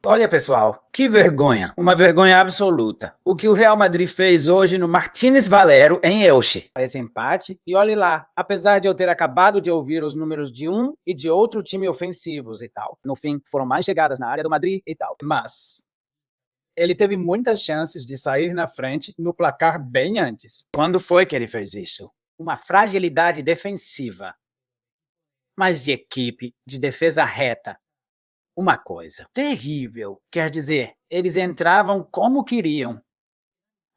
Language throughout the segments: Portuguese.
Olha, pessoal, que vergonha. Uma vergonha absoluta. O que o Real Madrid fez hoje no Martínez Valero, em Elche. Esse empate, e olhe lá, apesar de eu ter acabado de ouvir os números de um e de outro time ofensivos e tal. No fim, foram mais chegadas na área do Madrid e tal. Mas ele teve muitas chances de sair na frente no placar bem antes. Quando foi que ele fez isso? Uma fragilidade defensiva. Mas de equipe, de defesa reta, uma coisa terrível, quer dizer, eles entravam como queriam.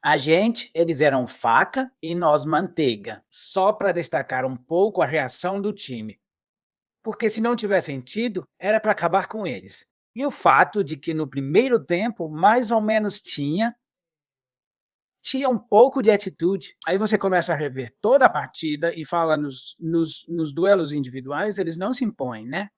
A gente, eles eram faca e nós manteiga, só para destacar um pouco a reação do time. Porque se não tivessem tido, era para acabar com eles. E o fato de que no primeiro tempo, mais ou menos tinha um pouco de atitude. Aí você começa a rever toda a partida e fala nos duelos individuais, eles não se impõem, né?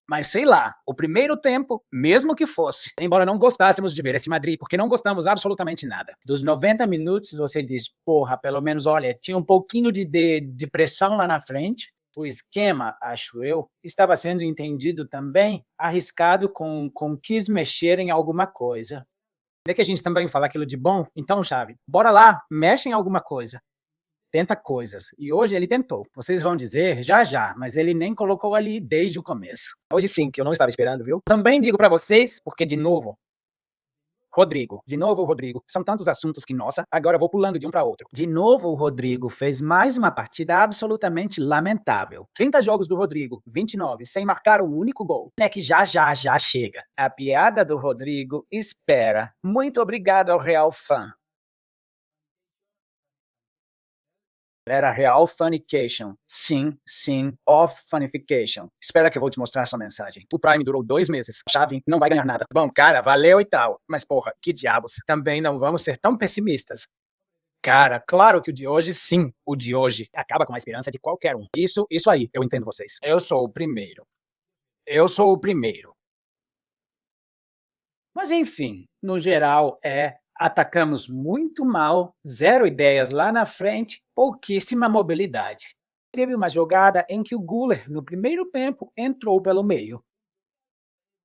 Mas sei lá, o primeiro tempo, mesmo que fosse, embora não gostássemos de ver esse Madrid, porque não gostamos absolutamente nada. Dos 90 minutos, você diz, porra, pelo menos, olha, tinha um pouquinho de pressão lá na frente. O esquema, acho eu, estava sendo entendido também arriscado com quis mexer em alguma coisa. É que a gente também fala aquilo de bom, então, Xavi, bora lá, mexe em alguma coisa. Tenta coisas. E hoje ele tentou. Vocês vão dizer já já, mas ele nem colocou ali desde o começo. Hoje sim, que eu não estava esperando, viu? Também digo para vocês, porque de novo, Rodrigo, de novo o Rodrigo. São tantos assuntos que, nossa, agora eu vou pulando de um para outro. De novo o Rodrigo fez mais uma partida absolutamente lamentável. 30 jogos do Rodrigo, 29, sem marcar um único gol. É que já chega. A piada do Rodrigo espera. Muito obrigado ao Real Fã. Era Real Funication. Sim, off Funification. Espera que eu vou te mostrar essa mensagem. O Prime durou 2 meses. Chave não vai ganhar nada. Bom, cara, valeu e tal. Mas, porra, que diabos. Também não vamos ser tão pessimistas. Cara, claro que o de hoje, sim, o de hoje acaba com a esperança de qualquer um. Isso aí, eu entendo vocês. Eu sou o primeiro. Eu sou o primeiro. Mas enfim, no geral atacamos muito mal, zero ideias lá na frente, pouquíssima mobilidade. Teve uma jogada em que o Güler, no primeiro tempo, entrou pelo meio.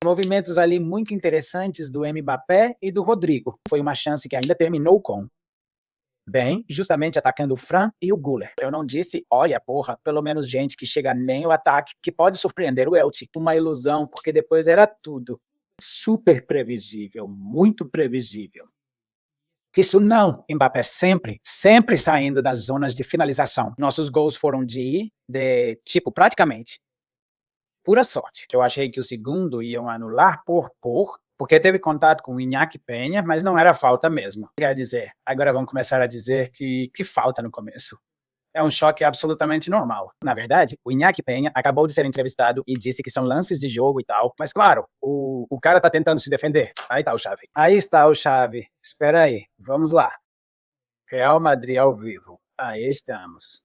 Movimentos ali muito interessantes do Mbappé e do Rodrigo. Foi uma chance que ainda terminou com bem, justamente atacando o Fran e o Güler. Eu não disse, olha, porra, pelo menos gente que chega nem o ataque, que pode surpreender o Elche. Uma ilusão, porque depois era tudo super previsível, muito previsível. Isso não, Mbappé sempre saindo das zonas de finalização. Nossos gols foram tipo, praticamente, pura sorte. Eu achei que o segundo iam anular porque teve contato com o Iñaki Peña, mas não era falta mesmo. Quer dizer, agora vão começar a dizer que falta no começo. É um choque absolutamente normal. Na verdade, o Iñaki Peña acabou de ser entrevistado e disse que são lances de jogo e tal. Mas claro, o cara tá tentando se defender. Aí tá o Xavi. Aí está o Xavi. Espera aí, vamos lá. Real Madrid ao vivo. Aí estamos.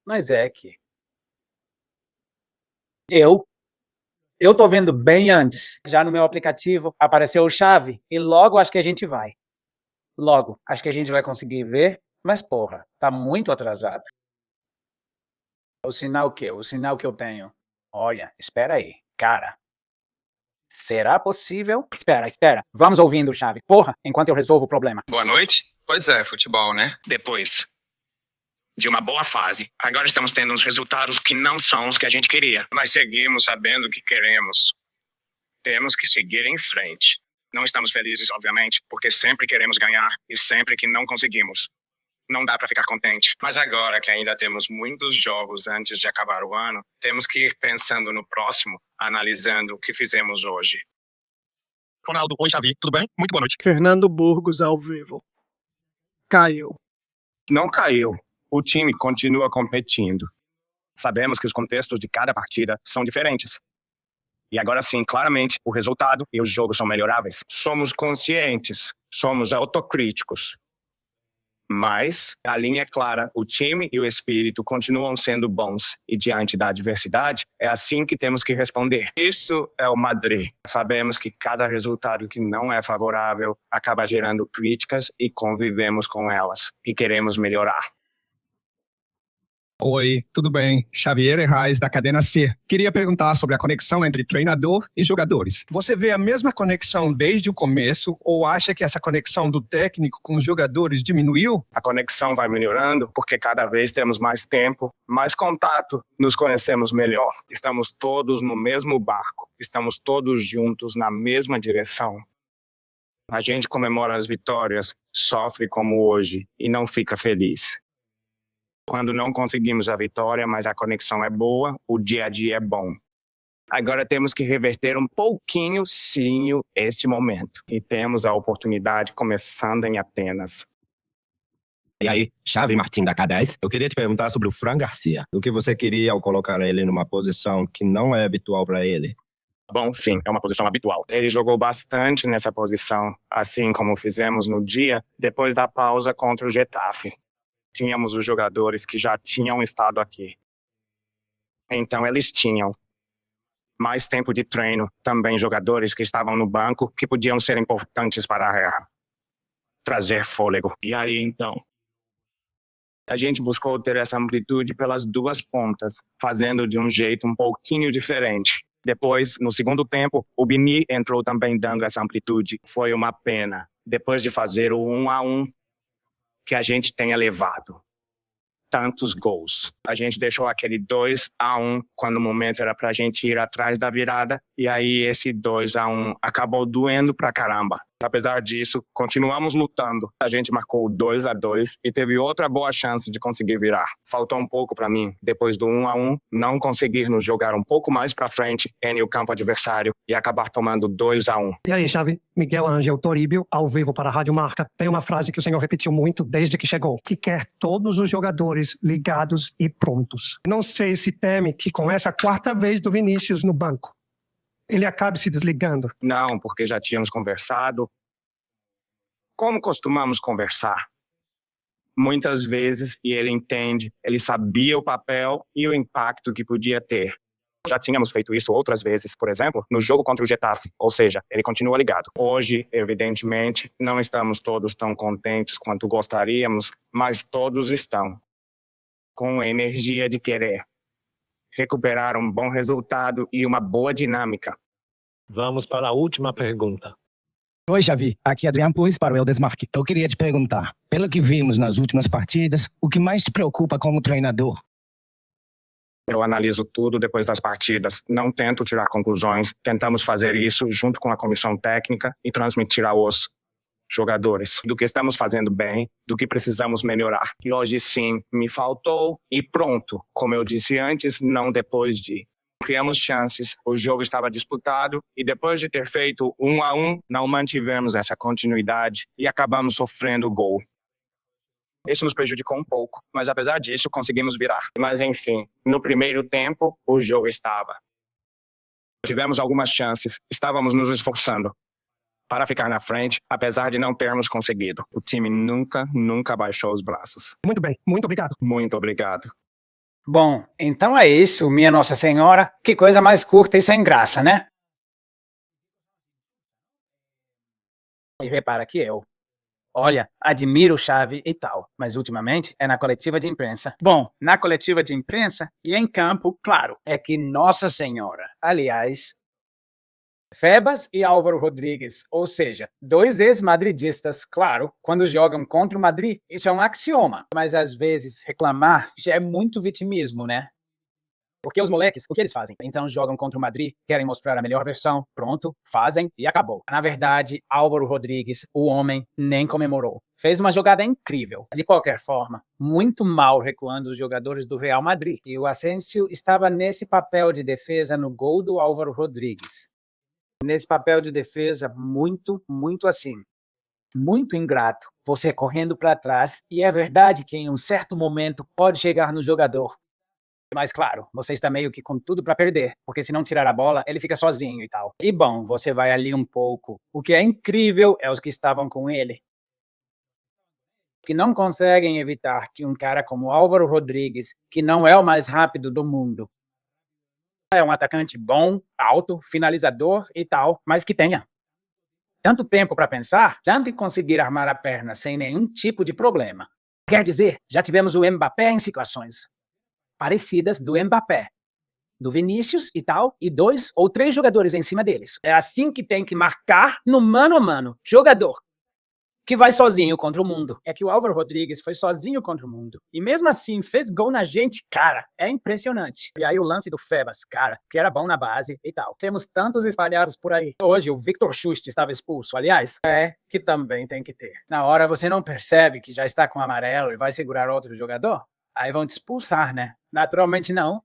Mas é que eu eu tô vendo bem antes. Já no meu aplicativo apareceu o Xavi e logo acho que a gente vai. Logo, acho que a gente vai conseguir ver, mas porra, tá muito atrasado. O sinal que? O sinal que eu tenho. Olha, espera aí, cara. Será possível? Espera. Vamos ouvindo, Chave. Porra, enquanto eu resolvo o problema. Boa noite. Pois é, futebol, né? Depois de uma boa fase, agora estamos tendo uns resultados que não são os que a gente queria. Mas seguimos sabendo o que queremos. Temos que seguir em frente. Não estamos felizes, obviamente, porque sempre queremos ganhar e sempre que não conseguimos. Não dá para ficar contente. Mas agora que ainda temos muitos jogos antes de acabar o ano, temos que ir pensando no próximo, analisando o que fizemos hoje. Ronaldo, oi, Xavi, tudo bem? Muito boa noite. Fernando Burgos ao vivo. Caiu. Não caiu. O time continua competindo. Sabemos que os contextos de cada partida são diferentes. E agora sim, claramente, o resultado e os jogos são melhoráveis. Somos conscientes, somos autocríticos. Mas a linha é clara, o time e o espírito continuam sendo bons. E diante da adversidade, é assim que temos que responder. Isso é o Madrid. Sabemos que cada resultado que não é favorável acaba gerando críticas e convivemos com elas. E queremos melhorar. Oi, tudo bem? Xavier Herraz, da cadena C. Queria perguntar sobre a conexão entre treinador e jogadores. Você vê a mesma conexão desde o começo ou acha que essa conexão do técnico com os jogadores diminuiu? A conexão vai melhorando porque cada vez temos mais tempo, mais contato, nos conhecemos melhor. Estamos todos no mesmo barco, estamos todos juntos na mesma direção. A gente comemora as vitórias, sofre como hoje e não fica feliz. Quando não conseguimos a vitória, mas a conexão é boa, o dia a dia é bom. Agora temos que reverter um pouquinho, sim, esse momento. E temos a oportunidade começando em Atenas. E aí, Xavi Martin da K10, eu queria te perguntar sobre o Fran Garcia. O que você queria ao colocar ele numa posição que não é habitual para ele? Bom, sim, é uma posição habitual. Ele jogou bastante nessa posição, assim como fizemos no dia, depois da pausa contra o Getafe. Tínhamos os jogadores que já tinham estado aqui. Então, eles tinham mais tempo de treino, também jogadores que estavam no banco, que podiam ser importantes para trazer fôlego. E aí, então, a gente buscou ter essa amplitude pelas duas pontas, fazendo de um jeito um pouquinho diferente. Depois, no segundo tempo, o Bini entrou também dando essa amplitude. Foi uma pena, depois de fazer o 1-1, que a gente tenha levado tantos gols. A gente deixou aquele 2-1 quando o momento era pra gente ir atrás da virada, e aí esse 2-1 acabou doendo pra caramba. Apesar disso, continuamos lutando. A gente marcou o 2-2 e teve outra boa chance de conseguir virar. Faltou um pouco pra mim, depois do 1-1, não conseguir nos jogar um pouco mais pra frente em o campo adversário e acabar tomando 2-1. E aí, Xavi? Miguel Ângel Toribio, ao vivo para a Rádio Marca. Tem uma frase que o senhor repetiu muito desde que chegou, que quer todos os jogadores ligados e prontos. Não sei se teme que com essa quarta vez do Vinícius no banco, ele acabe se desligando. Não, porque já tínhamos conversado. Como costumamos conversar? Muitas vezes, e ele entende, ele sabia o papel e o impacto que podia ter. Já tínhamos feito isso outras vezes, por exemplo, no jogo contra o Getafe, ou seja, ele continua ligado. Hoje, evidentemente, não estamos todos tão contentes quanto gostaríamos, mas todos estão com a energia de querer recuperar um bom resultado e uma boa dinâmica. Vamos para a última pergunta. Oi, Xavi. Aqui é Adriano Puis para o Eldesmarque. Eu queria te perguntar, pelo que vimos nas últimas partidas, o que mais te preocupa como treinador? Eu analiso tudo depois das partidas, não tento tirar conclusões, tentamos fazer isso junto com a comissão técnica e transmitir aos jogadores do que estamos fazendo bem, do que precisamos melhorar. E hoje sim, me faltou e pronto, como eu disse antes, não depois de. Criamos chances, o jogo estava disputado e depois de ter feito 1-1, não mantivemos essa continuidade e acabamos sofrendo gol. Isso nos prejudicou um pouco, mas apesar disso conseguimos virar. Mas enfim, no primeiro tempo o jogo estava. Tivemos algumas chances, estávamos nos esforçando para ficar na frente, apesar de não termos conseguido. O time nunca baixou os braços. Muito bem, muito obrigado. Muito obrigado. Bom, então é isso, minha Nossa Senhora. Que coisa mais curta e sem graça, né? E repara que olha, admiro o Xavi e tal, mas ultimamente é na coletiva de imprensa. Bom, na coletiva de imprensa e em campo, claro, é que Nossa Senhora, aliás, Febas e Álvaro Rodrigues, ou seja, dois ex-madridistas, claro, quando jogam contra o Madrid, isso é um axioma. Mas às vezes reclamar já é muito vitimismo, né? Porque os moleques, o que eles fazem? Então jogam contra o Madrid, querem mostrar a melhor versão, pronto, fazem e acabou. Na verdade, Álvaro Rodrigues, o homem, nem comemorou. Fez uma jogada incrível. De qualquer forma, muito mal recuando os jogadores do Real Madrid. E o Asensio estava nesse papel de defesa no gol do Álvaro Rodrigues. Nesse papel de defesa, muito assim. Muito ingrato. Você correndo para trás, e é verdade que em um certo momento pode chegar no jogador. Mas claro, você está meio que com tudo para perder, porque se não tirar a bola, ele fica sozinho e tal. E bom, você vai ali um pouco. O que é incrível é os que estavam com ele, que não conseguem evitar que um cara como Álvaro Rodrigues, que não é o mais rápido do mundo, é um atacante bom, alto, finalizador e tal, mas que tenha tanto tempo para pensar, tanto em conseguir armar a perna sem nenhum tipo de problema. Quer dizer, já tivemos o Mbappé em situações. parecidas do Mbappé, do Vinícius e tal, e 2 ou 3 jogadores em cima deles. É assim que tem que marcar no mano a mano. Jogador que vai sozinho contra o mundo. É que o Álvaro Rodrigues foi sozinho contra o mundo. E mesmo assim, fez gol na gente, cara. É impressionante. E aí o lance do Febas, cara, que era bom na base e tal. Temos tantos espalhados por aí. Hoje o Victor Schust estava expulso, aliás. Que também tem que ter. Na hora você não percebe que já está com amarelo e vai segurar outro jogador? Aí vão te expulsar, né? Naturalmente não.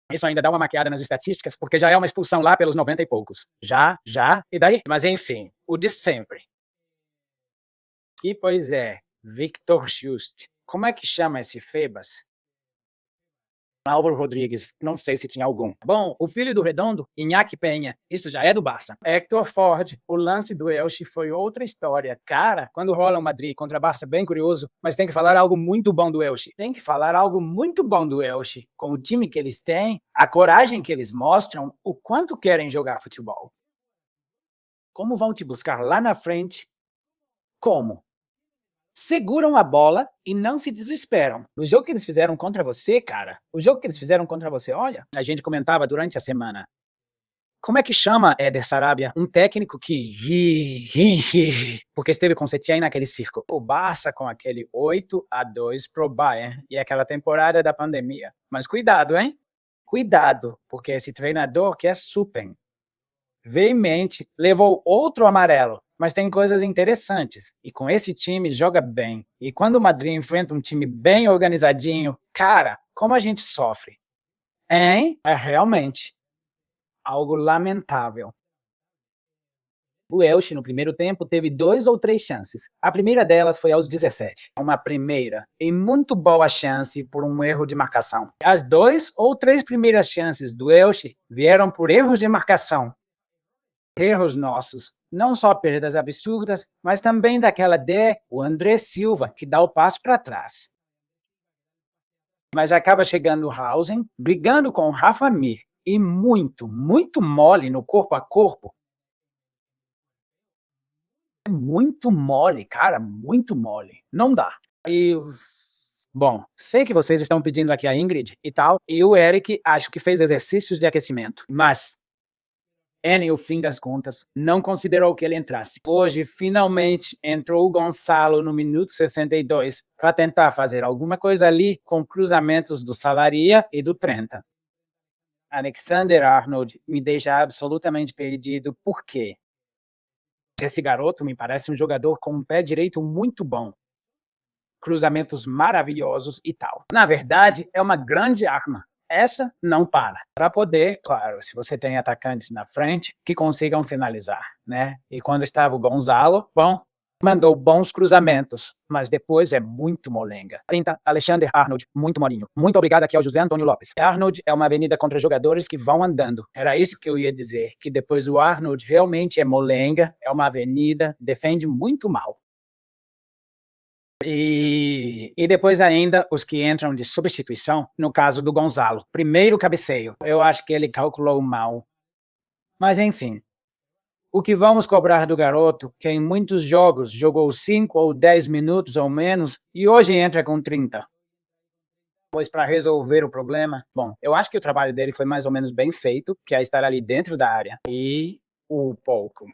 Isso ainda dá uma maquiada nas estatísticas, porque já é uma expulsão lá pelos 90 e poucos. Já, e daí? Mas enfim, o de sempre. E pois é, Victor Schust. Como é que chama esse Febas? Álvaro Rodrigues, não sei se tinha algum. Bom, o filho do Redondo, Iñaki Penha, isso já é do Barça. Hector Ford, o lance do Elche foi outra história. Cara, quando rola o Madrid contra Barça, bem curioso, mas tem que falar algo muito bom do Elche. Tem que falar algo muito bom do Elche, com o time que eles têm, a coragem que eles mostram, o quanto querem jogar futebol. Como vão te buscar lá na frente? Como? Seguram a bola e não se desesperam. O jogo que eles fizeram contra você, cara, olha, a gente comentava durante a semana. Como é que chama Éder Sarabia? Um técnico que porque esteve com Setien naquele circo. O Barça com aquele 8-2 pro Bayern e aquela temporada da pandemia. Mas cuidado, hein? Cuidado, porque esse treinador que é super veemente levou outro amarelo. Mas tem coisas interessantes. E com esse time joga bem. E quando o Madrid enfrenta um time bem organizadinho, cara, como a gente sofre. Hein? É realmente algo lamentável. O Elche, no primeiro tempo, teve 2 ou 3 chances. A primeira delas foi aos 17. Uma primeira e muito boa chance por um erro de marcação. As 2 ou 3 primeiras chances do Elche vieram por erros de marcação. Erros nossos. Não só perdas absurdas, mas também daquela o André Silva, que dá o passo para trás. Mas acaba chegando o Hausen, brigando com o Rafa Mir, e muito mole no corpo a corpo. Muito mole, cara, muito mole. Não dá. E, bom, sei que vocês estão pedindo aqui a Ingrid e tal, e o Eric acho que fez exercícios de aquecimento, mas no fim das contas, não considerou que ele entrasse. Hoje, finalmente, entrou o Gonçalo no minuto 62 para tentar fazer alguma coisa ali com cruzamentos do Salaria e do Trenta. Alexander-Arnold me deixa absolutamente perdido. Por quê? Esse garoto me parece um jogador com um pé direito muito bom. Cruzamentos maravilhosos e tal. Na verdade, é uma grande arma. Essa não para poder, claro, se você tem atacantes na frente, que consigam finalizar, né? E quando estava o Gonzalo, bom, mandou bons cruzamentos, mas depois é muito molenga. 30, Alexander Arnold, muito molinho. Muito obrigado aqui ao José Antônio Lopes. Arnold é uma avenida contra jogadores que vão andando. Era isso que eu ia dizer, que depois o Arnold realmente é molenga, é uma avenida, defende muito mal. E depois ainda os que entram de substituição, no caso do Gonzalo. Primeiro cabeceio, eu acho que ele calculou mal. Mas enfim, o que vamos cobrar do garoto, que em muitos jogos jogou 5 ou 10 minutos ou menos, e hoje entra com 30? Pois para resolver o problema, bom, eu acho que o trabalho dele foi mais ou menos bem feito, que é estar ali dentro da área. E o pouco.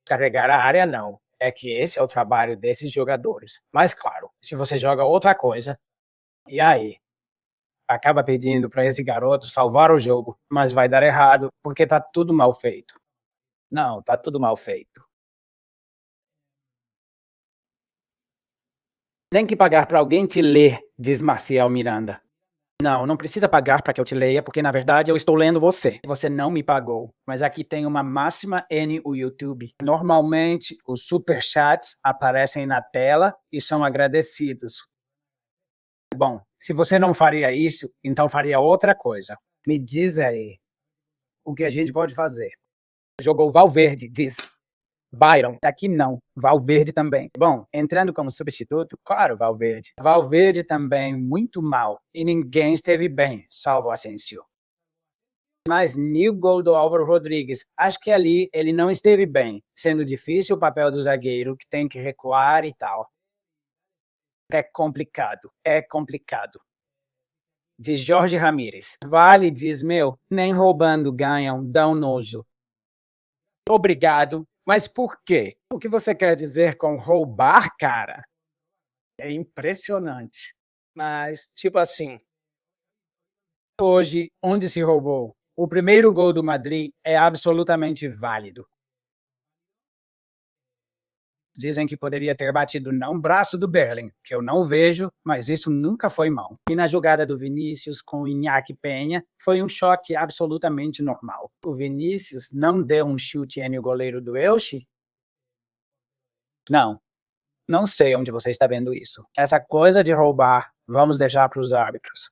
Carregar a área, não. É que esse é o trabalho desses jogadores. Mas, claro, se você joga outra coisa, e aí? Acaba pedindo para esse garoto salvar o jogo, mas vai dar errado, porque tá tudo mal feito. Não, tá tudo mal feito. Tem que pagar para alguém te ler, diz Marcial Miranda. Não precisa pagar para que eu te leia, porque na verdade eu estou lendo você. Você não me pagou. Mas aqui tem uma máxima o YouTube. Normalmente os superchats aparecem na tela e são agradecidos. Bom, se você não faria isso, então faria outra coisa. Me diz aí o que a gente pode fazer. Jogou Valverde, diz Byron. Aqui não, Valverde também. Bom, entrando como substituto, claro, Valverde. Valverde também muito mal. E ninguém esteve bem, salvo Asensio. Mas new gol do Álvaro Rodrigues. Acho que ali ele não esteve bem, sendo difícil o papel do zagueiro, que tem que recuar e tal. É complicado, é complicado. De Jorge Ramírez. Vale diz, meu, nem roubando ganham, dão nojo. Obrigado, mas por quê? O que você quer dizer com roubar, cara? É impressionante. Mas, tipo assim, hoje, onde se roubou? O primeiro gol do Madrid é absolutamente válido. Dizem que poderia ter batido não braço do Berling, que eu não vejo, mas isso nunca foi mão. E na jogada do Vinícius com o Iñaki Peña, foi um choque absolutamente normal. O Vinícius não deu um chute no goleiro do Elche? Não sei onde você está vendo isso. Essa coisa de roubar, vamos deixar para os árbitros,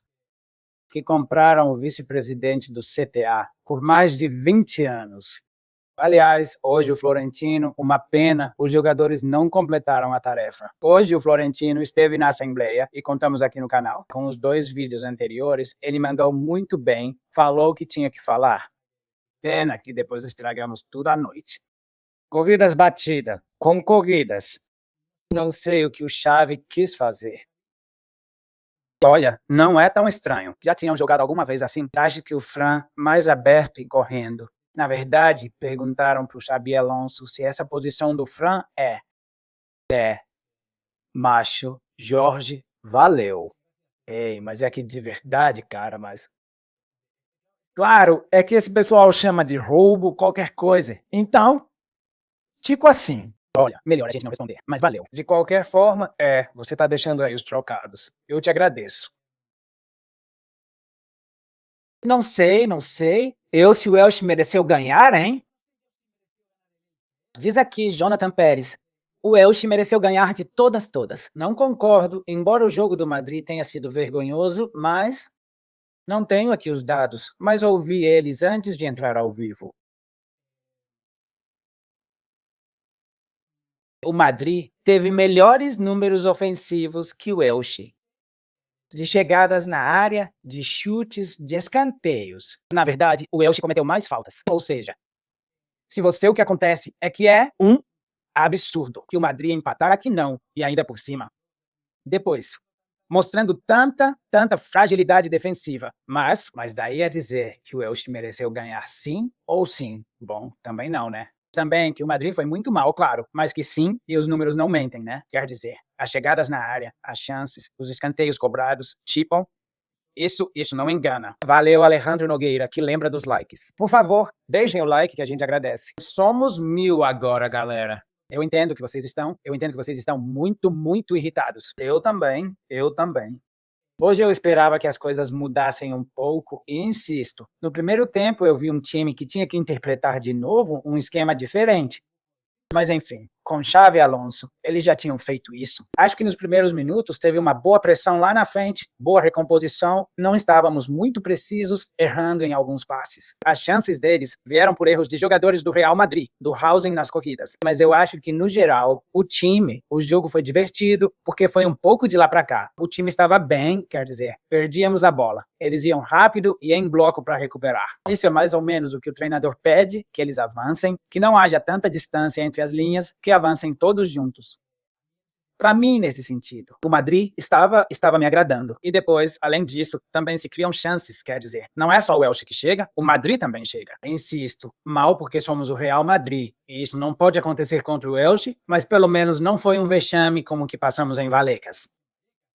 que compraram o vice-presidente do CTA por mais de 20 anos. Aliás, hoje o Florentino, uma pena, os jogadores não completaram a tarefa. Hoje o Florentino esteve na Assembleia, e contamos aqui no canal, com os 2 vídeos anteriores, ele mandou muito bem, falou o que tinha que falar. Pena que depois estragamos tudo à noite. Corridas batidas, concorridas. Não sei o que o Xavi quis fazer. Olha, não é tão estranho. Já tinham jogado alguma vez assim? Acho que o Fran mais aberto e correndo. Na verdade, perguntaram para o Xabi Alonso se essa posição do Fran é macho, Jorge, valeu. Ei, mas é que de verdade, cara, mas... Claro, é que esse pessoal chama de roubo qualquer coisa. Então, tipo assim, olha, melhor a gente não responder, mas valeu. De qualquer forma, você tá deixando aí os trocados. Eu te agradeço. Não sei, não sei. Se o Elche mereceu ganhar, hein? Diz aqui, Jonathan Pérez. O Elche mereceu ganhar de todas. Não concordo, embora o jogo do Madrid tenha sido vergonhoso, mas... Não tenho aqui os dados, mas ouvi eles antes de entrar ao vivo. O Madrid teve melhores números ofensivos que o Elche. De chegadas na área, de chutes, de escanteios. Na verdade, o Elche cometeu mais faltas. Ou seja, o que acontece é que é um absurdo que o Madrid empatar aqui não, e ainda por cima. Depois, mostrando tanta fragilidade defensiva. Mas daí a dizer que o Elche mereceu ganhar sim ou sim? Bom, também não, né? Também que o Madrid foi muito mal, claro, mas que sim, e os números não mentem, né? Quer dizer, as chegadas na área, as chances, os escanteios cobrados, tipo, isso não engana. Valeu, Alejandro Nogueira, que lembra dos likes. Por favor, deixem o like que a gente agradece. Somos 1000 agora, galera. Eu entendo que vocês estão muito irritados. Eu também. Hoje eu esperava que as coisas mudassem um pouco e insisto, no primeiro tempo eu vi um time que tinha que interpretar de novo um esquema diferente. Mas enfim, com Xavi e Alonso, eles já tinham feito isso. Acho que nos primeiros minutos teve uma boa pressão lá na frente, boa recomposição, não estávamos muito precisos, errando em alguns passes. As chances deles vieram por erros de jogadores do Real Madrid, do Haaland nas corridas. Mas eu acho que, no geral, o jogo foi divertido, porque foi um pouco de lá para cá. O time estava bem, quer dizer, perdíamos a bola. Eles iam rápido e em bloco para recuperar. Isso é mais ou menos o que o treinador pede, que eles avancem, que não haja tanta distância entre as linhas, que avancem todos juntos. Para mim, nesse sentido, o Madrid estava me agradando. E depois, além disso, também se criam chances, quer dizer, não é só o Elche que chega, o Madrid também chega. Insisto, mal porque somos o Real Madrid, e isso não pode acontecer contra o Elche, mas pelo menos não foi um vexame como o que passamos em Vallecas.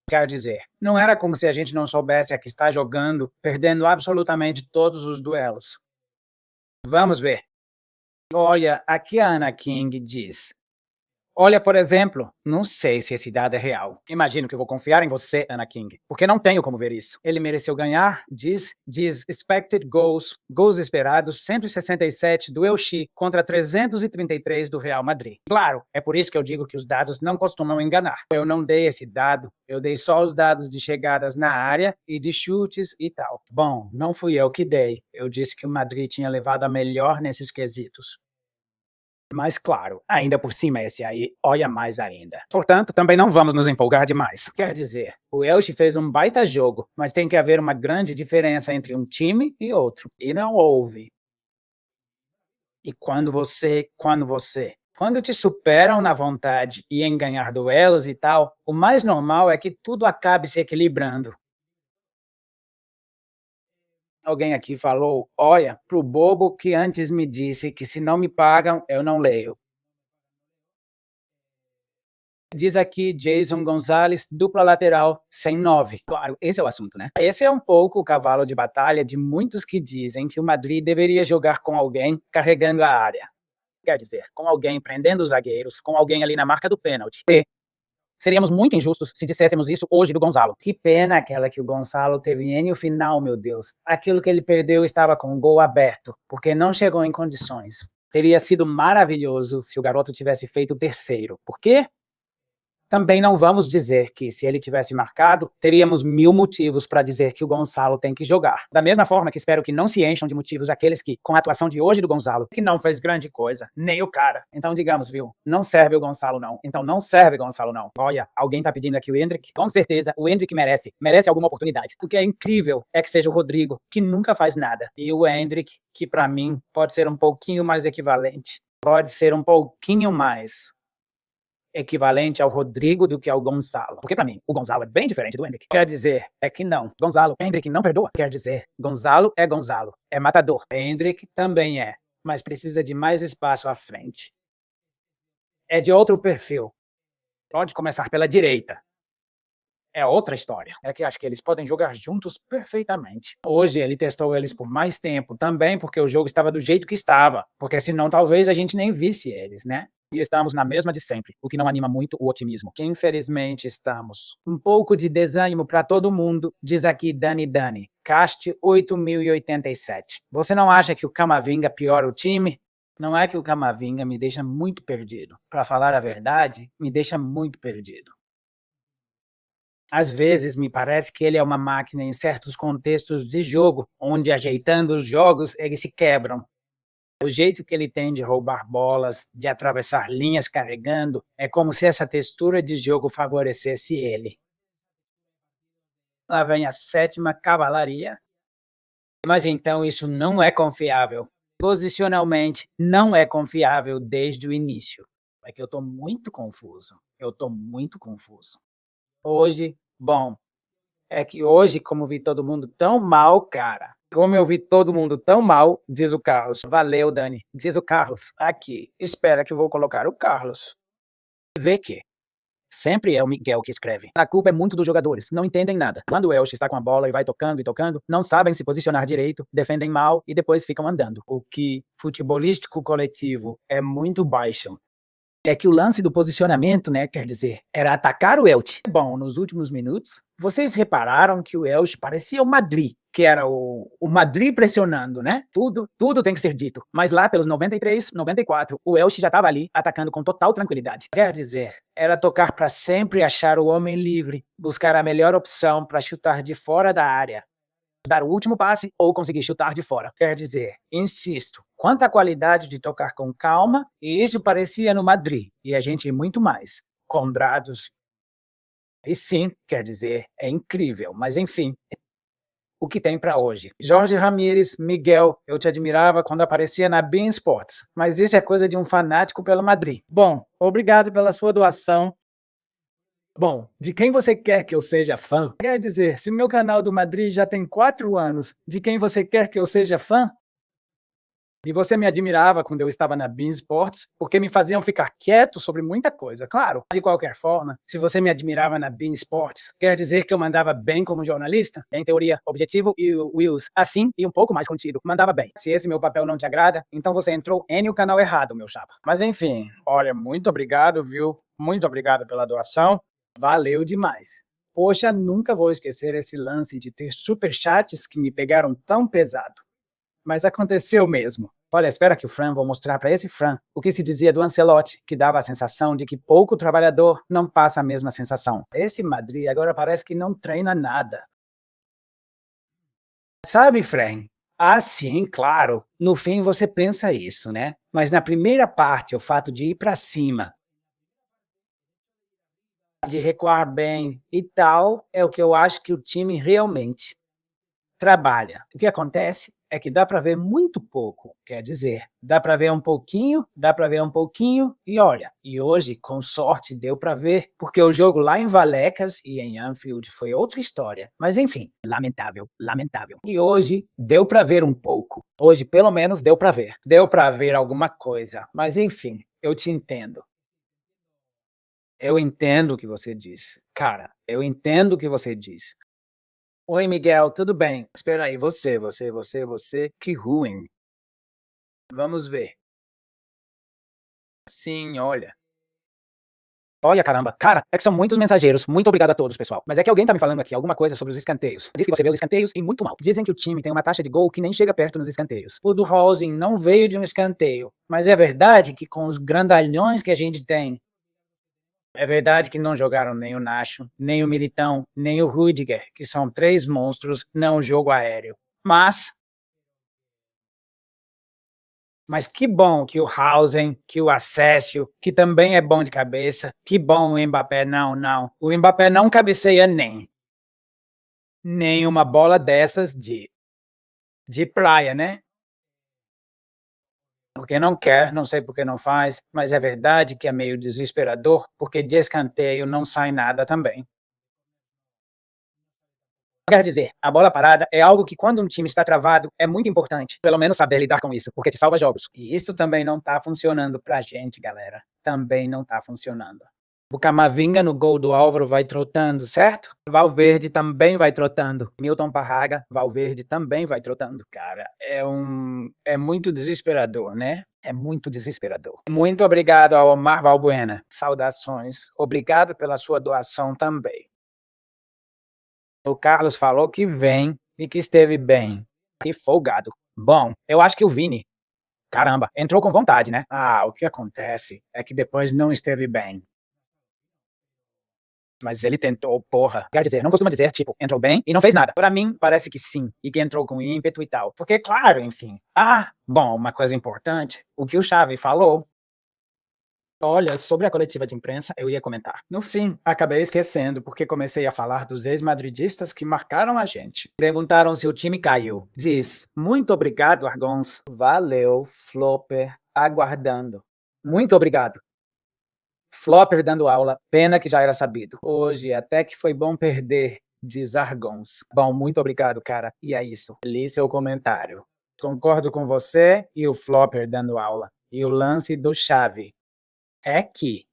Quer dizer, não era como se a gente não soubesse a que está jogando, perdendo absolutamente todos os duelos. Vamos ver. Olha, aqui a Ana King diz... Olha, por exemplo, não sei se esse dado é real. Imagino que eu vou confiar em você, Ana King, porque não tenho como ver isso. Ele mereceu ganhar, diz expected goals, gols esperados, 167 do Elche contra 333 do Real Madrid. Claro, é por isso que eu digo que os dados não costumam enganar. Eu não dei esse dado, eu dei só os dados de chegadas na área e de chutes e tal. Bom, não fui eu que dei. Eu disse que o Madrid tinha levado a melhor nesses quesitos. Mas claro, ainda por cima esse aí olha mais ainda. Portanto, também não vamos nos empolgar demais. Quer dizer, o Elche fez um baita jogo, mas tem que haver uma grande diferença entre um time e outro. E não houve. E quando você Quando te superam na vontade e em ganhar duelos e tal, o mais normal é que tudo acabe se equilibrando. Alguém aqui falou, olha, pro bobo que antes me disse que se não me pagam, eu não leio. Diz aqui Jason Gonzalez, dupla lateral, sem 9. Claro, esse é o assunto, né? Esse é um pouco o cavalo de batalha de muitos que dizem que o Madrid deveria jogar com alguém carregando a área. Quer dizer, com alguém prendendo os zagueiros, com alguém ali na marca do pênalti. E seríamos muito injustos se disséssemos isso hoje do Gonzalo. Que pena aquela que o Gonzalo teve em o final, meu Deus. Aquilo que ele perdeu estava com o gol aberto, porque não chegou em condições. Teria sido maravilhoso se o garoto tivesse feito o terceiro. Por quê? Também não vamos dizer que, se ele tivesse marcado, teríamos 1000 motivos para dizer que o Gonzalo tem que jogar. Da mesma forma que espero que não se encham de motivos aqueles que, com a atuação de hoje do Gonzalo, que não fez grande coisa, nem o cara. Então digamos, viu, não serve o Gonzalo não. Então não serve o Gonzalo não. Olha, alguém tá pedindo aqui o Endrick. Com certeza, o Endrick merece alguma oportunidade. O que é incrível é que seja o Rodrigo, que nunca faz nada, e o Endrick, que para mim pode ser um pouquinho mais equivalente. Pode ser um pouquinho mais equivalente ao Rodrigo do que ao Gonzalo. Porque para mim, o Gonzalo é bem diferente do Endrick. Quer dizer, é que não. Gonzalo, Endrick não perdoa. Quer dizer, Gonzalo, é matador. Endrick também é, mas precisa de mais espaço à frente. É de outro perfil. Pode começar pela direita. É outra história. É que acho que eles podem jogar juntos perfeitamente. Hoje ele testou eles por mais tempo, também porque o jogo estava do jeito que estava, porque senão talvez a gente nem visse eles, né? E estamos na mesma de sempre, o que não anima muito o otimismo. Que infelizmente estamos. Um pouco de desânimo para todo mundo, diz aqui Dani. Cast 8087. Você não acha que o Camavinga piora o time? Não é que o Camavinga me deixa muito perdido. Para falar a verdade, me deixa muito perdido. Às vezes me parece que ele é uma máquina em certos contextos de jogo, onde ajeitando os jogos eles se quebram. O jeito que ele tem de roubar bolas, de atravessar linhas carregando, é como se essa textura de jogo favorecesse ele. Lá vem a 7ª cavalaria. Mas então isso não é confiável. Posicionalmente, não é confiável desde o início. É que eu estou muito confuso. Hoje, bom, é que hoje, como vi todo mundo tão mal, cara. Como eu vi todo mundo tão mal, diz o Carlos. Valeu, Dani. Diz o Carlos. Aqui. Espera que eu vou colocar o Carlos. Vê que sempre é o Miguel que escreve. A culpa é muito dos jogadores. Não entendem nada. Quando o Elche está com a bola e vai tocando e tocando, não sabem se posicionar direito, defendem mal e depois ficam andando. O que futebolístico coletivo é muito baixo. É que o lance do posicionamento, né, quer dizer, era atacar o Elche. Bom, nos últimos minutos, vocês repararam que o Elche parecia o Madrid, que era o Madrid pressionando, né? Tudo tem que ser dito. Mas lá pelos 93, 94, o Elche já estava ali, atacando com total tranquilidade. Quer dizer, era tocar para sempre achar o homem livre, buscar a melhor opção para chutar de fora da área, dar o último passe ou conseguir chutar de fora. Quer dizer, insisto, quanta qualidade de tocar com calma, e isso parecia no Madrid, e a gente muito mais, Condrados. E sim, quer dizer, é incrível, mas enfim, o que tem para hoje. Jorge Ramírez, Miguel, eu te admirava quando aparecia na beIN Sports, mas isso é coisa de um fanático pelo Madrid. Bom, obrigado pela sua doação. Bom, de quem você quer que eu seja fã? Quer dizer, se meu canal do Madrid já tem 4 anos, de quem você quer que eu seja fã? E você me admirava quando eu estava na beIN Sports, porque me faziam ficar quieto sobre muita coisa. Claro, de qualquer forma, se você me admirava na beIN Sports, quer dizer que eu mandava bem como jornalista? Em teoria, objetivo e Wills, assim e um pouco mais contido. Mandava bem. Se esse meu papel não te agrada, então você entrou em o canal errado, meu chapa. Mas enfim, olha, muito obrigado, viu? Muito obrigado pela doação. Valeu demais. Poxa, nunca vou esquecer esse lance de ter superchats que me pegaram tão pesado. Mas aconteceu mesmo. Olha, espera que o Fran, vou mostrar para esse Fran o que se dizia do Ancelotti, que dava a sensação de que pouco trabalhador não passa a mesma sensação. Esse Madrid agora parece que não treina nada. Sabe, Fran? Ah, sim, claro. No fim você pensa isso, né? Mas na primeira parte, o fato de ir para cima, de recuar bem e tal, é o que eu acho que o time realmente trabalha. O que acontece é que dá para ver muito pouco, quer dizer, dá para ver um pouquinho, dá para ver um pouquinho, e olha, e hoje, com sorte, deu para ver, porque o jogo lá em Vallecas e em Anfield foi outra história. Mas enfim, lamentável, lamentável. E hoje deu para ver um pouco. Hoje, pelo menos, deu para ver. Deu para ver alguma coisa. Mas enfim, eu te entendo. Eu entendo o que você disse. Cara, eu entendo o que você disse. Oi, Miguel, tudo bem? Espera aí, você. Que ruim. Vamos ver. Sim, olha. Olha, caramba. Cara, é que são muitos mensageiros. Muito obrigado a todos, pessoal. Mas é que alguém tá me falando aqui alguma coisa sobre os escanteios. Diz que você vê os escanteios e muito mal. Dizem que o time tem uma taxa de gol que nem chega perto nos escanteios. O do Housing não veio de um escanteio. Mas é verdade que com os grandalhões que a gente tem, é verdade que não jogaram nem o Nacho, nem o Militão, nem o Rüdiger, que são 3 monstros, não jogo aéreo. Mas que bom que o Hausen, que o Asensio, que também é bom de cabeça, que bom o Mbappé, não. O Mbappé não cabeceia nem uma bola dessas de praia, né? Porque não quer, não sei por que não faz, mas é verdade que é meio desesperador, porque de escanteio não sai nada também. Quer dizer, a bola parada é algo que quando um time está travado é muito importante, pelo menos saber lidar com isso, porque te salva jogos. E isso também não tá funcionando pra gente, galera. Também não tá funcionando. O Camavinga no gol do Álvaro vai trotando, certo? Valverde também vai trotando. Milton Parraga, Valverde também vai trotando. Cara, é muito desesperador, né? É muito desesperador. Muito obrigado ao Omar Valbuena. Saudações. Obrigado pela sua doação também. O Carlos falou que vem e que esteve bem. Que folgado. Bom, eu acho que o Vini, caramba, entrou com vontade, né? Ah, o que acontece é que depois não esteve bem. Mas ele tentou, porra. Quer dizer, não costuma dizer, tipo, entrou bem e não fez nada. Pra mim, parece que sim. E que entrou com ímpeto e tal. Porque, claro, enfim. Bom, uma coisa importante. O que o Xavi falou. Olha, sobre a coletiva de imprensa, eu ia comentar. No fim, acabei esquecendo, porque comecei a falar dos ex-madridistas que marcaram a gente. Perguntaram se o time caiu. Diz, muito obrigado, Argons. Valeu, Flopper, aguardando. Muito obrigado. Flopper dando aula, pena que já era sabido. Hoje, até que foi bom perder, diz Argons. Bom, muito obrigado, cara. E é isso. Li seu comentário. Concordo com você e o Flopper dando aula. E o lance do Xavi é que,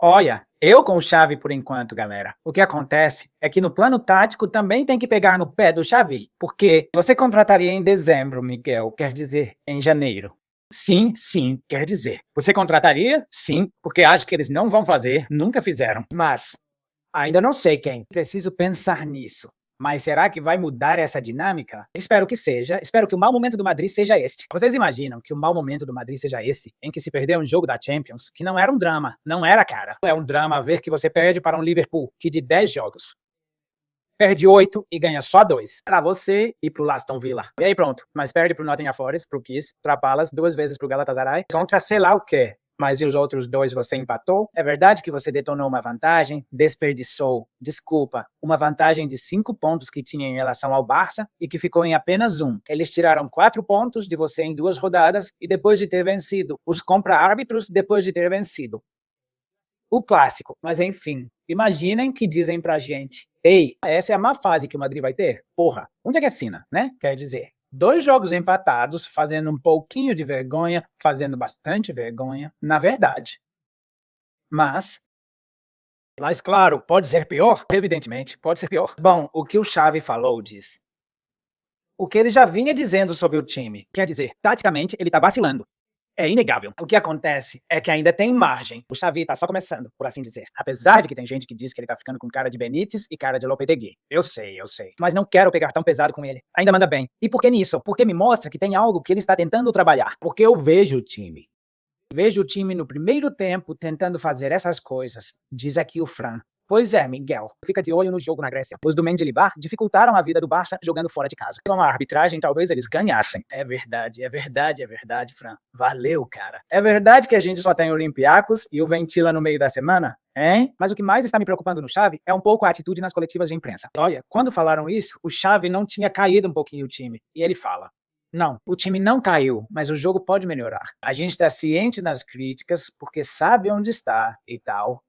olha, eu com o Xavi por enquanto, galera. O que acontece é que no plano tático também tem que pegar no pé do Xavi, porque você contrataria em dezembro, Miguel, quer dizer, em janeiro. Sim, quer dizer. Você contrataria? Sim, porque acho que eles não vão fazer, nunca fizeram. Mas ainda não sei quem. Preciso pensar nisso. Mas será que vai mudar essa dinâmica? Espero que seja. Espero que o mau momento do Madrid seja este. Vocês imaginam que o mau momento do Madrid seja esse, em que se perdeu um jogo da Champions, que não era um drama, não era, cara. É um drama ver que você perde para um Liverpool, que de 10 jogos, perde 8 e ganha só 2. Para você e pro Aston Villa. E aí pronto. Mas perde pro Nottingham Forest, pro Kiss, Trapalas, 2 vezes pro Galatasaray, contra sei lá o quê. Mas e os outros 2 você empatou? É verdade que você detonou uma vantagem, desperdiçou, desculpa, uma vantagem de 5 pontos que tinha em relação ao Barça e que ficou em apenas 1. Eles tiraram 4 pontos de você em 2 rodadas e depois de ter vencido. Os compra-árbitros depois de ter vencido. O clássico. Mas enfim, imaginem que dizem pra gente: ei, essa é a má fase que o Madrid vai ter? Porra, onde é que assina, né? Quer dizer, 2 jogos empatados, fazendo um pouquinho de vergonha, fazendo bastante vergonha, na verdade. Mas claro, pode ser pior? Evidentemente, pode ser pior. Bom, o que o Xavi falou diz o que ele já vinha dizendo sobre o time. Quer dizer, taticamente, ele tá vacilando. É inegável. O que acontece é que ainda tem margem. O Xavi tá só começando, por assim dizer. Apesar de que tem gente que diz que ele tá ficando com cara de Benítez e cara de Lopetegui. Eu sei. Mas não quero pegar tão pesado com ele. Ainda manda bem. E por que nisso? Porque me mostra que tem algo que ele está tentando trabalhar. Porque eu vejo o time. Vejo o time no primeiro tempo tentando fazer essas coisas. Diz aqui o Fran. Pois é, Miguel. Fica de olho no jogo na Grécia. Os do Mendilibar dificultaram a vida do Barça jogando fora de casa. Com a arbitragem, talvez eles ganhassem. É verdade, Fran. Valeu, cara. É verdade que a gente só tem o Olympiacos e o Ventila no meio da semana? Hein? Mas o que mais está me preocupando no Xavi é um pouco a atitude nas coletivas de imprensa. Olha, quando falaram isso, o Xavi não tinha caído um pouquinho o time. E ele fala: não, o time não caiu, mas o jogo pode melhorar. A gente está ciente das críticas porque sabe onde está e tal.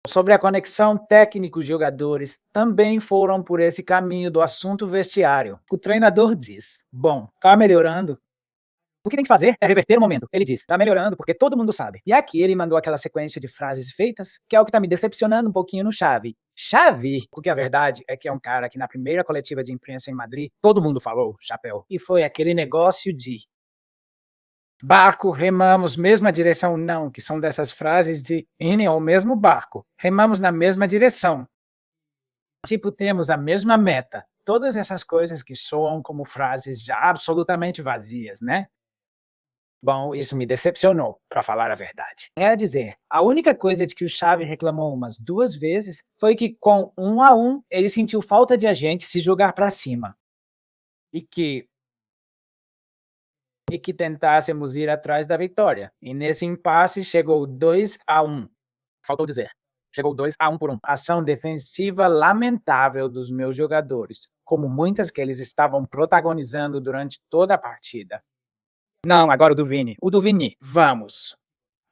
Sobre a conexão técnico-jogadores, também foram por esse caminho do assunto vestiário. O treinador diz: bom, tá melhorando. O que tem que fazer é reverter o momento. Ele diz: tá melhorando porque todo mundo sabe. E aqui ele mandou aquela sequência de frases feitas, que é o que tá me decepcionando um pouquinho no Xavi. Xavi, porque a verdade é que é um cara que na primeira coletiva de imprensa em Madrid, todo mundo falou chapéu. E foi aquele negócio de barco, remamos, mesma direção, não, que são dessas frases de indo ao mesmo barco, remamos na mesma direção. Tipo, temos a mesma meta. Todas essas coisas que soam como frases já absolutamente vazias, né? Bom, isso me decepcionou, para falar a verdade. É dizer, a única coisa de que o Xavi reclamou umas 2 vezes foi que com 1-1 ele sentiu falta de a gente se jogar para cima. E que tentássemos ir atrás da vitória. E nesse impasse chegou 2-1. Faltou dizer. Chegou 2-1 por 1. Ação defensiva lamentável dos meus jogadores, como muitas que eles estavam protagonizando durante toda a partida. Não, agora o do Vini. O do Vini. Vamos.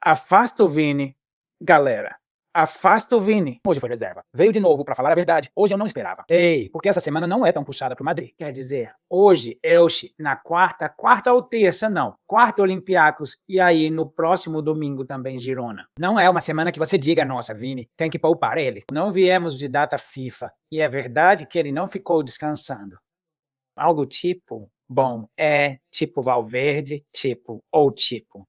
Afasta o Vini. Galera, afasta o Vini. Hoje foi reserva. Veio de novo, pra falar a verdade. Hoje eu não esperava. Ei, porque essa semana não é tão puxada pro Madrid. Quer dizer, hoje, Elche, na quarta ou terça, não. Quarta, Olympiacos. E aí, no próximo domingo também, Girona. Não é uma semana que você diga, nossa, Vini, tem que poupar ele. Não viemos de data FIFA. E é verdade que ele não ficou descansando. Algo tipo, bom, tipo Valverde,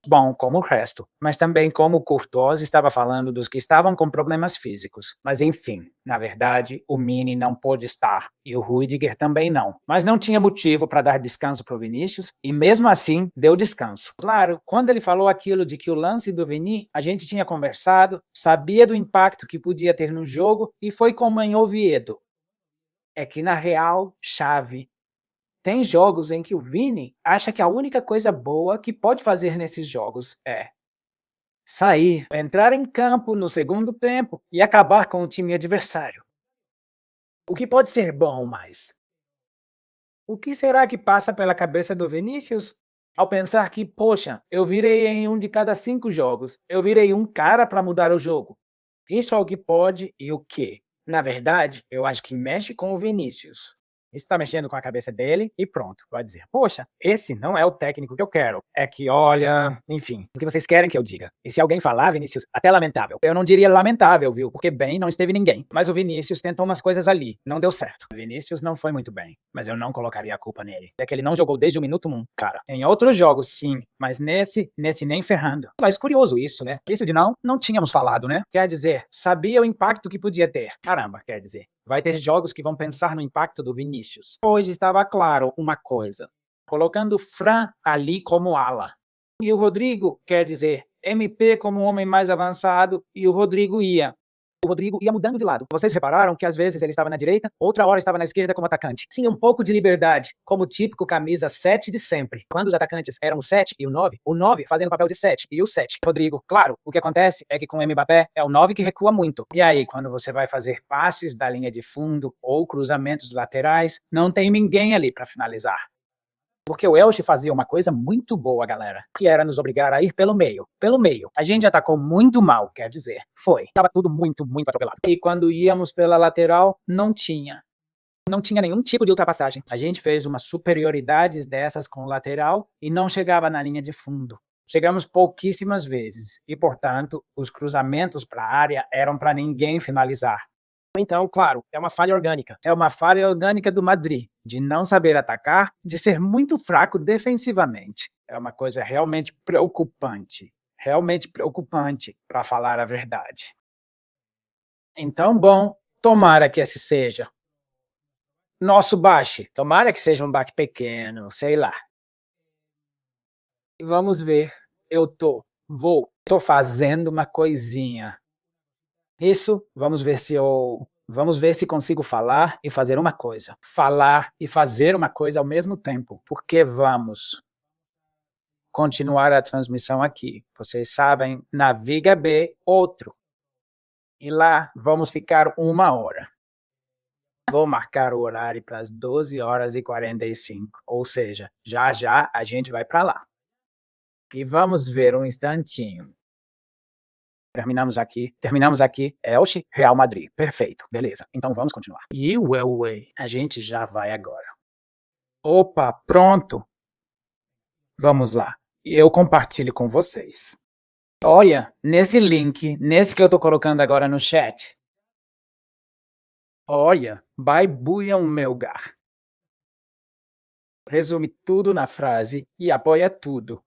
bom como o resto, mas também como o Courtois estava falando dos que estavam com problemas físicos. Mas enfim, na verdade, o Mini não pôde estar e o Rüdiger também não. Mas não tinha motivo para dar descanso para o Vinícius e mesmo assim deu descanso. Claro, quando ele falou aquilo de que o lance do Vini, a gente tinha conversado, sabia do impacto que podia ter no jogo e foi como em Oviedo. É que na real, Xavi, tem jogos em que o Vini acha que a única coisa boa que pode fazer nesses jogos é sair, entrar em campo no segundo tempo e acabar com o time adversário. O que pode ser bom, mas o que será que passa pela cabeça do Vinícius ao pensar que, poxa, eu virei em 1 de cada 5 jogos, eu virei um cara para mudar o jogo? Isso é o que pode e o que, na verdade, eu acho que mexe com o Vinícius. Isso está mexendo com a cabeça dele e pronto. Vai dizer, poxa, esse não é o técnico que eu quero. É que, olha, enfim, o que vocês querem que eu diga? E se alguém falar, Vinícius, até lamentável. Eu não diria lamentável, viu? Porque bem não esteve ninguém. Mas o Vinícius tentou umas coisas ali. Não deu certo. O Vinícius não foi muito bem. Mas eu não colocaria a culpa nele. É que ele não jogou desde o minuto 1, cara. Em outros jogos, sim. Mas nesse nem ferrando. Mas curioso isso, né? Isso de não tínhamos falado, né? Quer dizer, sabia o impacto que podia ter. Caramba, quer dizer. Vai ter jogos que vão pensar no impacto do Vinícius. Hoje estava claro uma coisa, colocando Fran ali como ala. E o Rodrigo, quer dizer, MP como homem mais avançado, e o Rodrigo ia. O Rodrigo ia mudando de lado. Vocês repararam que às vezes ele estava na direita, outra hora estava na esquerda como atacante. Tinha um pouco de liberdade, como o típico camisa 7 de sempre. Quando os atacantes eram o 7 e o 9 fazendo o papel de 7 e o 7. Rodrigo, claro, o que acontece é que com o Mbappé é o 9 que recua muito. E aí, quando você vai fazer passes da linha de fundo ou cruzamentos laterais, não tem ninguém ali para finalizar. Porque o Elche fazia uma coisa muito boa, galera, que era nos obrigar a ir pelo meio. Pelo meio. A gente atacou muito mal, quer dizer. Foi. Tava tudo muito atropelado. E quando íamos pela lateral, não tinha nenhum tipo de ultrapassagem. A gente fez umas superioridades dessas com o lateral e não chegava na linha de fundo. Chegamos pouquíssimas vezes e, portanto, os cruzamentos para a área eram para ninguém finalizar. Então, claro, é uma falha orgânica. É uma falha orgânica do Madrid, de não saber atacar, de ser muito fraco defensivamente. É uma coisa realmente preocupante, para falar a verdade. Então, bom, tomara que esse seja nosso baque. Tomara que seja um baque pequeno, sei lá. E vamos ver, tô fazendo uma coisinha. Isso, vamos ver se consigo falar e fazer uma coisa. Falar e fazer uma coisa ao mesmo tempo. Porque vamos continuar a transmissão aqui. Vocês sabem, Naviga B, outro. E lá vamos ficar 1 hora. Vou marcar o horário para as 12h45. Ou seja, já já a gente vai para lá. E vamos ver um instantinho. Terminamos aqui. Elche, Real Madrid. Perfeito, beleza. Então vamos continuar. E o Elway, a gente já vai agora. Opa, pronto. Vamos lá. Eu compartilho com vocês. Olha, nesse link, nesse que eu tô colocando agora no chat. Olha, Baibuiam Melgar. Resume tudo na frase e apoia tudo.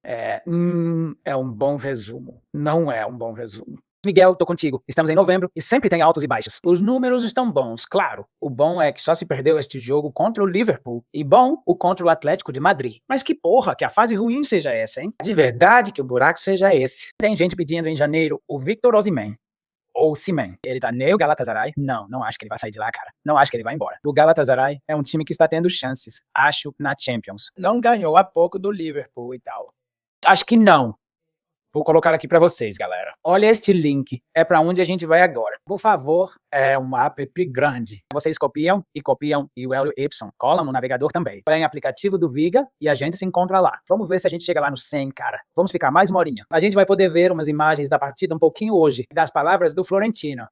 É um bom resumo. Não é um bom resumo. Miguel, tô contigo. Estamos em novembro e sempre tem altos e baixos. Os números estão bons, claro. O bom é que só se perdeu este jogo contra o Liverpool. E bom, o contra o Atlético de Madrid. Mas que porra, que a fase ruim seja essa, hein? De verdade que o buraco seja esse. Tem gente pedindo em janeiro o Victor Osimhen. Ou Osimhen. Ele tá nem o Galatasaray? Não acho que ele vai sair de lá, cara. Não acho que ele vai embora. O Galatasaray é um time que está tendo chances, acho, na Champions. Não ganhou há pouco do Liverpool e tal. Acho que não. Vou colocar aqui para vocês, galera. Olha este link. É para onde a gente vai agora. Por favor, é um app grande. Vocês copiam e o Y colam no navegador também. Tem aplicativo do Viga e a gente se encontra lá. Vamos ver se a gente chega lá no 100, cara. Vamos ficar mais uma horinha. A gente vai poder ver umas imagens da partida um pouquinho hoje, das palavras do Florentino.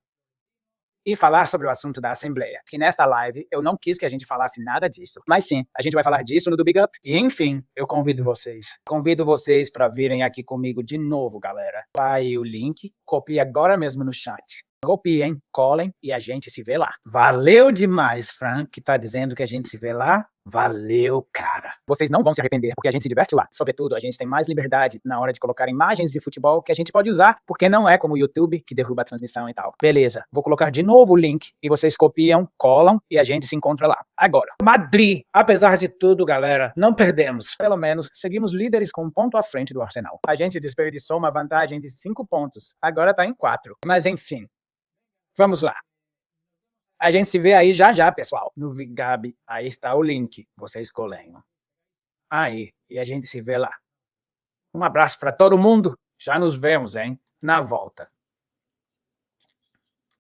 E falar sobre o assunto da Assembleia, que nesta live eu não quis que a gente falasse nada disso. Mas sim, a gente vai falar disso no do Big Up. E enfim, eu convido vocês. Convido vocês para virem aqui comigo de novo, galera. Vai o link, copie agora mesmo no chat. Copiem, colhem e a gente se vê lá. Valeu demais, Frank, que tá dizendo que a gente se vê lá. Valeu, cara. Vocês não vão se arrepender, porque a gente se diverte lá. Sobretudo, a gente tem mais liberdade na hora de colocar imagens de futebol que a gente pode usar, porque não é como o YouTube, que derruba a transmissão e tal. Beleza, vou colocar de novo o link, e vocês copiam, colam, e a gente se encontra lá. Agora, Madrid. Apesar de tudo, galera, não perdemos. Pelo menos, seguimos líderes com 1 ponto à frente do Arsenal. A gente desperdiçou uma vantagem de 5 pontos. Agora tá em 4. Mas enfim, vamos lá. A gente se vê aí já já, pessoal. No Vigab, aí está o link. Vocês colenham. Aí, e a gente se vê lá. Um abraço para todo mundo. Já nos vemos, hein? Na volta.